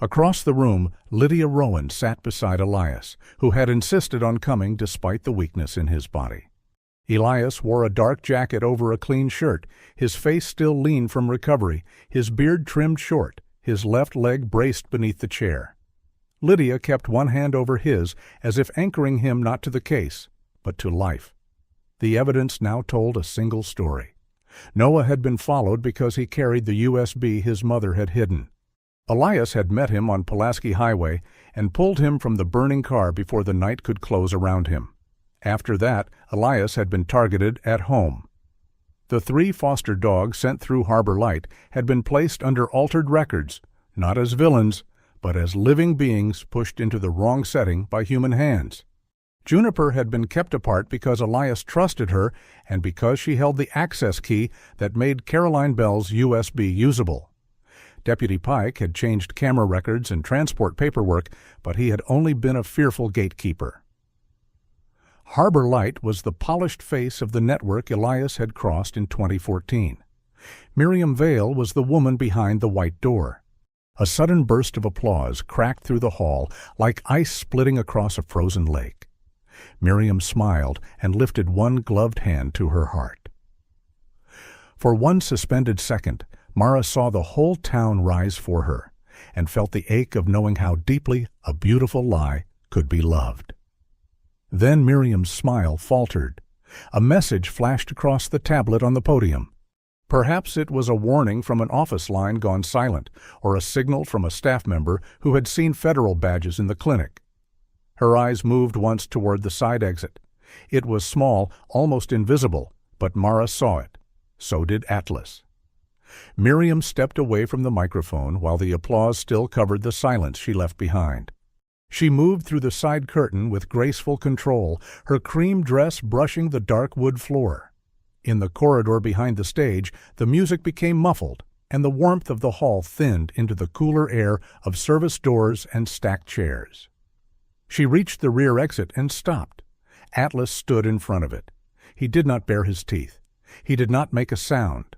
Across the room, Lydia Rowan sat beside Elias, who had insisted on coming despite the weakness in his body. Elias wore a dark jacket over a clean shirt, his face still lean from recovery, his beard trimmed short, his left leg braced beneath the chair. Lydia kept one hand over his, as if anchoring him not to the case, but to life. The evidence now told a single story. Noah had been followed because he carried the USB his mother had hidden. Elias had met him on Pulaski Highway and pulled him from the burning car before the night could close around him. After that, Elias had been targeted at home. The 3 foster dogs sent through Harbor Light had been placed under altered records, not as villains, but as living beings pushed into the wrong setting by human hands. Juniper had been kept apart because Elias trusted her and because she held the access key that made Caroline Bell's USB usable. Deputy Pike had changed camera records and transport paperwork, but he had only been a fearful gatekeeper. Harbor Light was the polished face of the network Elias had crossed in 2014. Miriam Vale was the woman behind the white door. A sudden burst of applause cracked through the hall like ice splitting across a frozen lake. Miriam smiled and lifted one gloved hand to her heart. For one suspended second, Mara saw the whole town rise for her and felt the ache of knowing how deeply a beautiful lie could be loved. Then Miriam's smile faltered. A message flashed across the tablet on the podium. Perhaps it was a warning from an office line gone silent, or a signal from a staff member who had seen federal badges in the clinic. Her eyes moved once toward the side exit. It was small, almost invisible, but Mara saw it. So did Atlas. Miriam stepped away from the microphone while the applause still covered the silence she left behind. She moved through the side curtain with graceful control, her cream dress brushing the dark wood floor. In the corridor behind the stage, the music became muffled, and the warmth of the hall thinned into the cooler air of service doors and stacked chairs. She reached the rear exit and stopped. Atlas stood in front of it. He did not bare his teeth. He did not make a sound.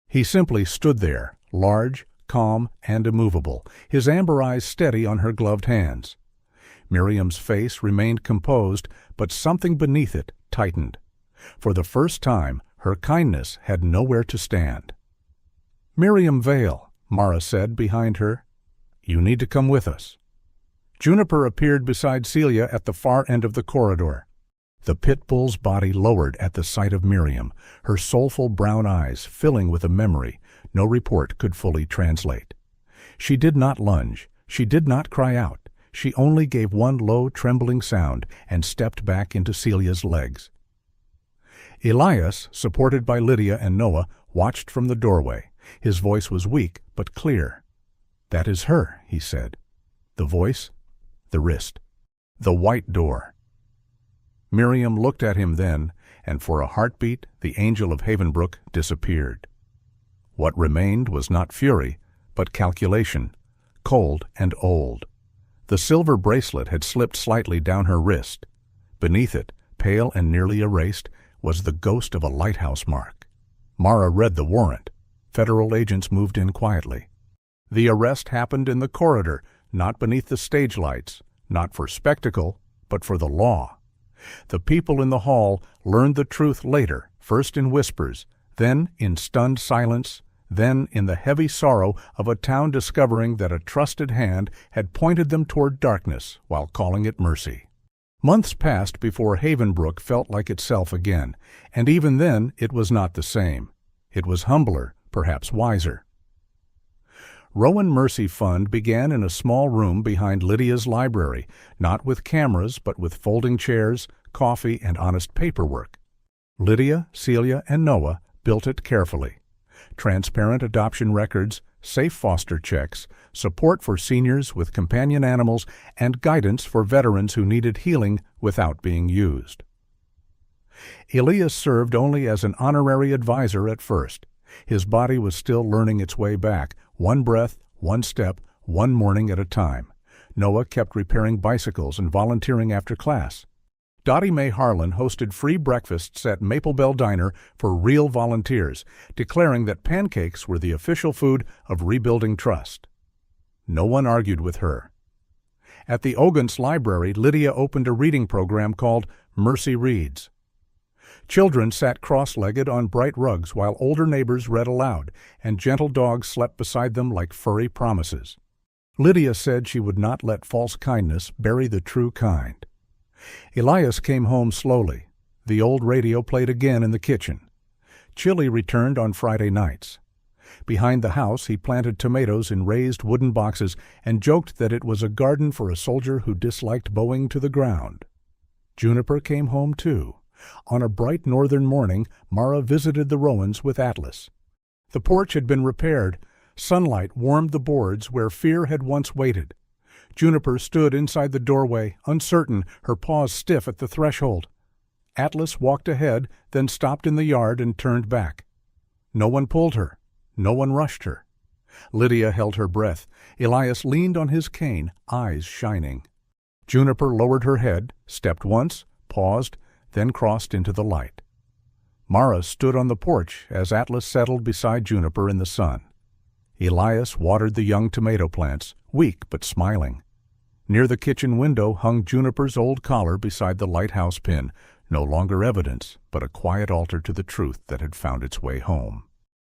He simply stood there, large, calm, and immovable, his amber eyes steady on her gloved hands. Miriam's face remained composed, but something beneath it tightened. For the first time, her kindness had nowhere to stand. "Miriam Vale," Mara said behind her, "you need to come with us." Juniper appeared beside Celia at the far end of the corridor. The pit bull's body lowered at the sight of Miriam, her soulful brown eyes filling with a memory no report could fully translate. She did not lunge. She did not cry out. She only gave one low, trembling sound and stepped back into Celia's legs. Elias, supported by Lydia and Noah, watched from the doorway. His voice was weak but clear. "That is her," he said. The voice, the wrist, the white door. Miriam looked at him then, and for a heartbeat the angel of Havenbrook disappeared. What remained was not fury, but calculation, cold and old. The silver bracelet had slipped slightly down her wrist. Beneath it, pale and nearly erased, was the ghost of a lighthouse mark. Mara read the warrant. Federal agents moved in quietly. The arrest happened in the corridor, not beneath the stage lights, not for spectacle, but for the law. The people in the hall learned the truth later, first in whispers, then in stunned silence, then in the heavy sorrow of a town discovering that a trusted hand had pointed them toward darkness while calling it mercy. Months passed before Havenbrook felt like itself again, and even then it was not the same. It was humbler, perhaps wiser. Rowan Mercy Fund began in a small room behind Lydia's library, not with cameras but with folding chairs, coffee, and honest paperwork. Lydia, Celia, and Noah built it carefully. Transparent adoption records, safe foster checks, support for seniors with companion animals, and guidance for veterans who needed healing without being used. Elias served only as an honorary advisor at first. His body was still learning its way back, one breath, one step, one morning at a time. Noah kept repairing bicycles and volunteering after class. Dottie Mae Harlan hosted free breakfasts at Maple Bell Diner for real volunteers, declaring that pancakes were the official food of Rebuilding Trust. No one argued with her. At the Ogans Library, Lydia opened a reading program called Mercy Reads. Children sat cross-legged on bright rugs while older neighbors read aloud, and gentle dogs slept beside them like furry promises. Lydia said she would not let false kindness bury the true kind. Elias came home slowly. The old radio played again in the kitchen. Chili returned on Friday nights. Behind the house he planted tomatoes in raised wooden boxes and joked that it was a garden for a soldier who disliked bowing to the ground. Juniper came home too. On a bright northern morning, Mara visited the Rowans with Atlas. The porch had been repaired. Sunlight warmed the boards where fear had once waited. Juniper stood inside the doorway, uncertain, her paws stiff at the threshold. Atlas walked ahead, then stopped in the yard and turned back. No one pulled her. No one rushed her. Lydia held her breath. Elias leaned on his cane, eyes shining. Juniper lowered her head, stepped once, paused, then crossed into the light. Mara stood on the porch as Atlas settled beside Juniper in the sun. Elias watered the young tomato plants, weak but smiling. Near the kitchen window hung Juniper's old collar beside the lighthouse pin, no longer evidence, but a quiet altar to the truth that had found its way home.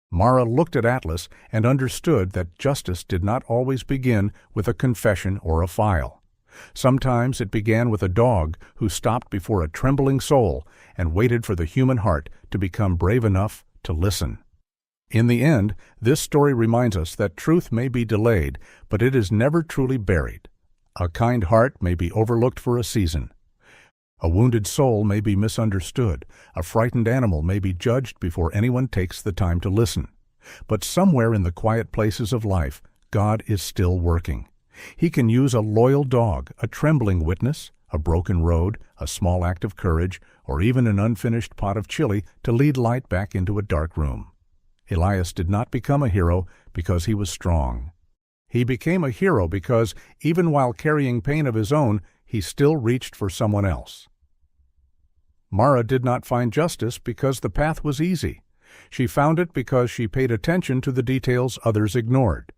Mara looked at Atlas and understood that justice did not always begin with a confession or a file. Sometimes it began with a dog who stopped before a trembling soul and waited for the human heart to become brave enough to listen. In the end, this story reminds us that truth may be delayed, but it is never truly buried. A kind heart may be overlooked for a season. A wounded soul may be misunderstood. A frightened animal may be judged before anyone takes the time to listen. But somewhere in the quiet places of life, God is still working. He can use a loyal dog, a trembling witness, a broken road, a small act of courage, or even an unfinished pot of chili to lead light back into a dark room. Elias did not become a hero because he was strong. He became a hero because, even while carrying pain of his own, he still reached for someone else. Mara did not find justice because the path was easy. She found it because she paid attention to the details others ignored.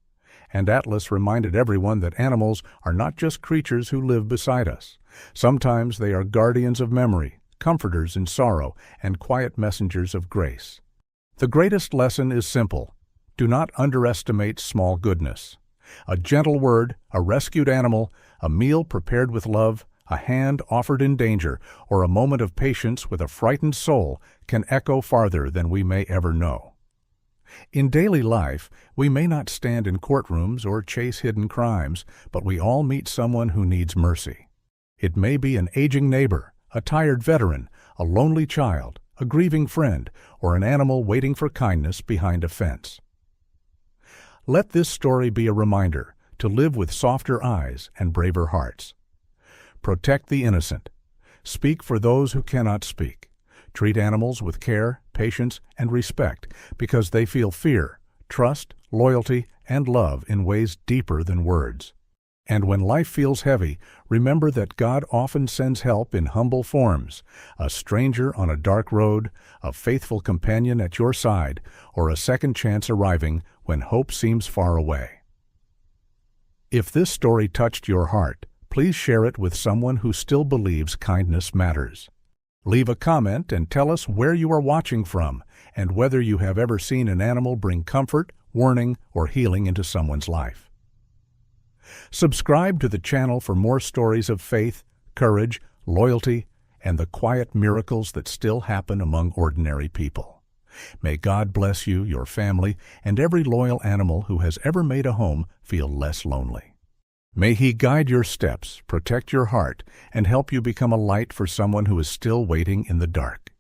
And Atlas reminded everyone that animals are not just creatures who live beside us. Sometimes they are guardians of memory, comforters in sorrow, and quiet messengers of grace. The greatest lesson is simple. Do not underestimate small goodness. A gentle word, a rescued animal, a meal prepared with love, a hand offered in danger, or a moment of patience with a frightened soul can echo farther than we may ever know. In daily life, we may not stand in courtrooms or chase hidden crimes, but we all meet someone who needs mercy. It may be an aging neighbor, a tired veteran, a lonely child, a grieving friend, or an animal waiting for kindness behind a fence. Let this story be a reminder to live with softer eyes and braver hearts. Protect the innocent. Speak for those who cannot speak. Treat animals with care, patience, and respect because they feel fear, trust, loyalty, and love in ways deeper than words. And when life feels heavy, remember that God often sends help in humble forms, a stranger on a dark road, a faithful companion at your side, or a second chance arriving when hope seems far away. If this story touched your heart, please share it with someone who still believes kindness matters. Leave a comment and tell us where you are watching from and whether you have ever seen an animal bring comfort, warning, or healing into someone's life. Subscribe to the channel for more stories of faith, courage, loyalty, and the quiet miracles that still happen among ordinary people. May God bless you, your family, and every loyal animal who has ever made a home feel less lonely. May He guide your steps, protect your heart, and help you become a light for someone who is still waiting in the dark.